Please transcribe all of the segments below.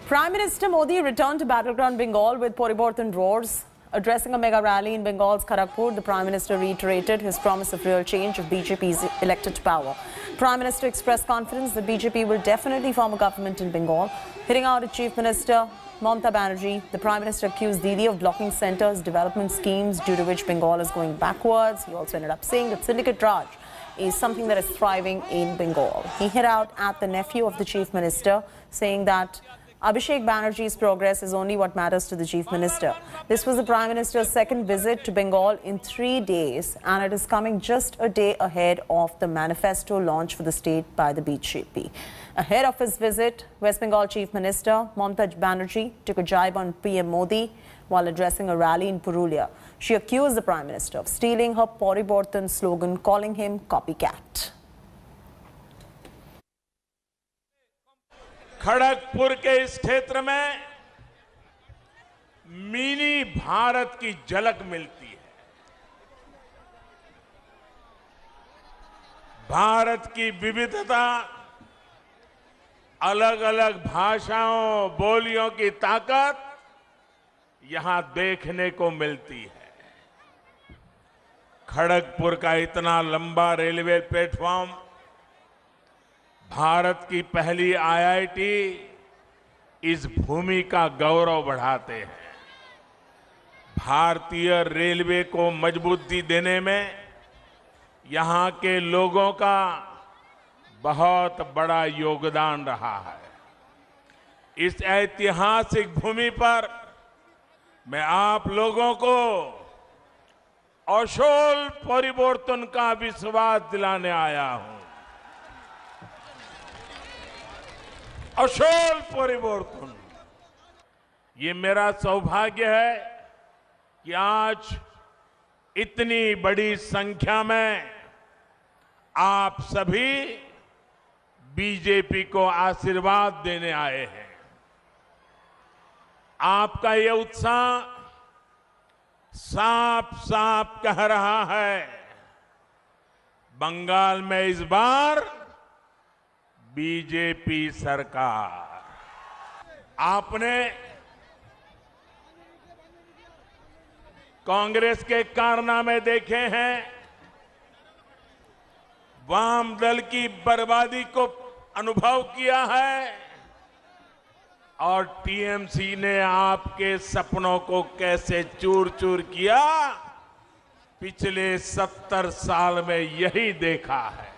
Prime Minister Modi returned to battleground Bengal with Poriborton roars. Addressing a mega rally in Bengal's Kharagpur, the Prime Minister reiterated his promise of real change if BJP is elected to power. Prime Minister expressed confidence that BJP will definitely form a government in Bengal. Hitting out at Chief Minister Mamata Banerjee, the Prime Minister accused Didi of blocking centre's development schemes due to which Bengal is going backwards. He also ended up saying that Syndicate Raj is something that is thriving in Bengal. He hit out at the nephew of the Chief Minister, saying that Abhishek Banerjee's progress is only what matters to the Chief Minister. This was the Prime Minister's second visit to Bengal in 3 days, and it is coming just a day ahead of the manifesto launch for the state by the BJP. Ahead of his visit, West Bengal Chief Minister Mamata Banerjee took a jibe on PM Modi while addressing a rally in Purulia. She accused the Prime Minister of stealing her Poriborton slogan, calling him copycat. Kharagpur के इस क्षेत्र में mini Bharat की झलक मिलती है। भारत की विविधता, अलग अलग भाषाओं, बोलियों की ताकत यहां देखने को मिलती है। खड़गपुर का इतना लंबा रेलवे प्लेटफॉर्म, भारत की पहली आईआईटी इस भूमि का गौरव बढ़ाते हैं। भारतीय रेलवे को मजबूती देने में यहां के लोगों का बहुत बड़ा योगदान रहा है। इस ऐतिहासिक भूमि पर मैं आप लोगों को अशोल परिवर्तन का विश्वास दिलाने आया हूं। अशोल परिवर्तन, ये मेरा सौभाग्य है कि आज इतनी बड़ी संख्या में आप सभी बीजेपी को आशीर्वाद देने आए हैं। आपका ये उत्साह साफ साफ कह रहा है, बंगाल में इस बार बीजेपी सरकार। आपने कांग्रेस के कारनामे देखे हैं, वाम दल की बर्बादी को अनुभव किया है और टीएमसी ने आपके सपनों को कैसे चूर चूर किया, पिछले 70 साल में यही देखा है।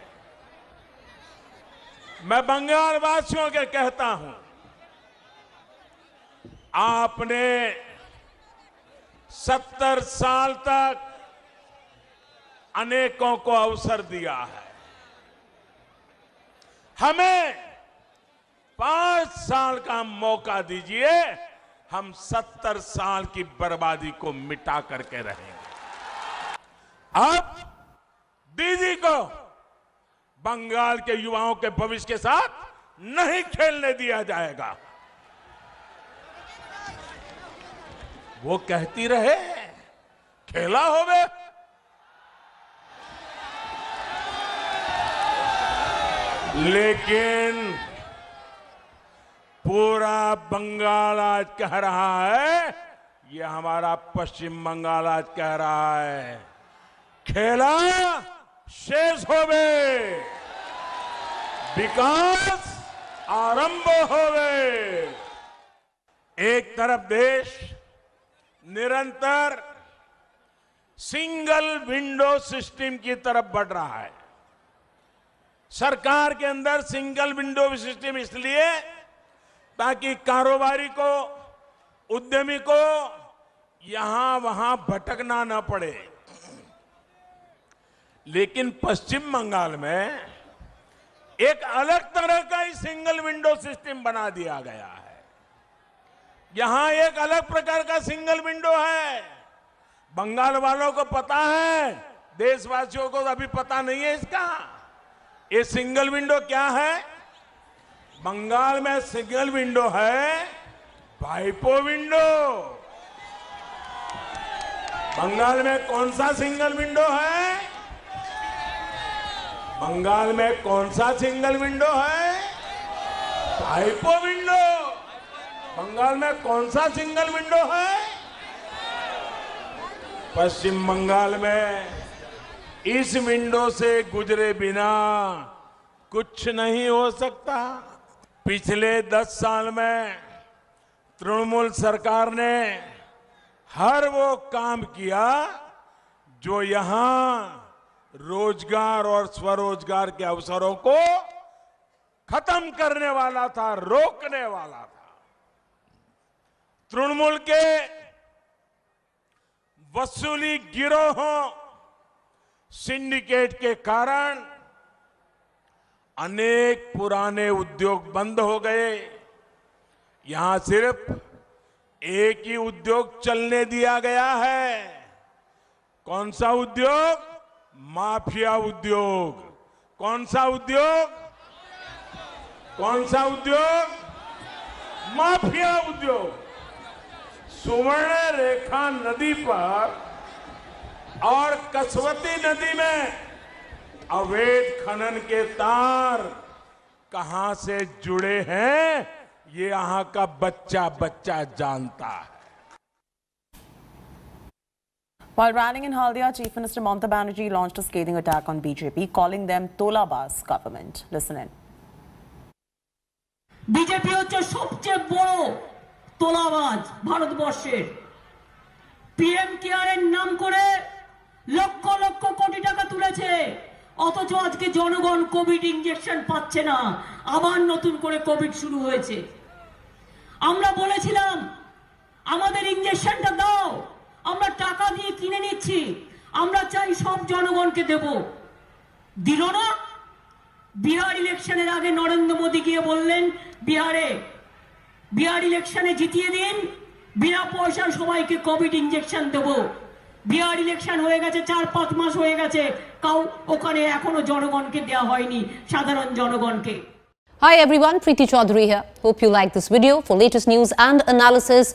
मैं बंगाल वासियों के कहता हूं, आपने 70 साल तक अनेकों को अवसर दिया है। हमें 5 साल का मौका दीजिए, हम 70 साल की बर्बादी को मिटा करके रहेंगे। अब दीदी को बंगाल के युवाओं के भविष्य के साथ नहीं खेलने दिया जाएगा। वो कहती रहे खेला होवे, लेकिन पूरा बंगाल आज कह रहा है, ये हमारा पश्चिम बंगाल आज कह रहा है, खेला शेष होवे, विकास आरंभ होवे। एक तरफ देश निरंतर सिंगल विंडो सिस्टम की तरफ बढ़ रहा है। सरकार के अंदर सिंगल विंडो सिस्टम इसलिए ताकि कारोबारी को, उद्यमी को यहां वहां भटकना न पड़े। लेकिन पश्चिम बंगाल में एक अलग तरह का ही सिंगल विंडो सिस्टम बना दिया गया है। यहां एक अलग प्रकार का सिंगल विंडो है। बंगाल वालों को पता है, देशवासियों को अभी पता नहीं है इसका। ये सिंगल विंडो क्या है? बंगाल में सिंगल विंडो है वाइपो विंडो। बंगाल में कौन सा सिंगल विंडो है? बंगाल में कौन सा सिंगल विंडो है? वाइपो विंडो। बंगाल में कौन सा सिंगल विंडो है? पश्चिम बंगाल में इस विंडो से गुजरे बिना कुछ नहीं हो सकता। पिछले 10 साल में तृणमूल सरकार ने हर वो काम किया जो यहां रोजगार और स्वरोजगार के अवसरों को खत्म करने वाला था, रोकने वाला था। तृणमूल के वसूली गिरोहों, सिंडिकेट के कारण अनेक पुराने उद्योग बंद हो गए। यहां सिर्फ एक ही उद्योग चलने दिया गया है। कौन सा उद्योग? माफिया उद्योग। कौन सा उद्योग? कौन सा उद्योग? माफिया उद्योग। सुवर्ण रेखा नदी पर और कसवती नदी में अवैध खनन के तार कहां से जुड़े हैं, ये यहां का बच्चा बच्चा जानता है। While rallying in Haldia, Chief Minister Mamata Banerjee launched a scathing attack on BJP, calling them Tolabas government. Listen in. BJP হচ্ছে সবচেয়ে বড় তোলাবাজ ভারতবর্ষের। পিএম কেয়ারের নাম করে লক্ষ লক্ষ কোটি টাকা তুলেছে, অথচ আজকে জনগণ কোভিড ইনজেকশন পাচ্ছে না। আবার নতুন করে কোভিড শুরু হয়েছে। আমরা বলেছিলাম আমাদের ইনজেকশনটা দাও, আমরা টাকা দিয়ে কিনে নিচ্ছি, আমরা চাই সব জনগণকে দেব। দিল না। বিহার ইলেকশনের আগে নরেন্দ্র মোদী গিয়ে বললেন বিহার ইলেকশনে জিতিয়ে দিন, বিনা পয়সায় সবাইকে কোভিড ইনজেকশন দেব। বিহার ইলেকশন হয়ে গেছে, 4-5 মাস হয়ে গেছে, কাউ ওখানে এখনো জনগণকে দেওয়া হয়নি, সাধারণ জনগণকে। Hi everyone, Preeti Chaudhary here. Hope you like this video. For latest news and analysis,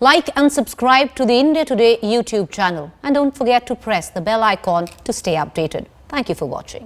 like and subscribe to the India Today YouTube channel. And don't forget to press the bell icon to stay updated. Thank you for watching.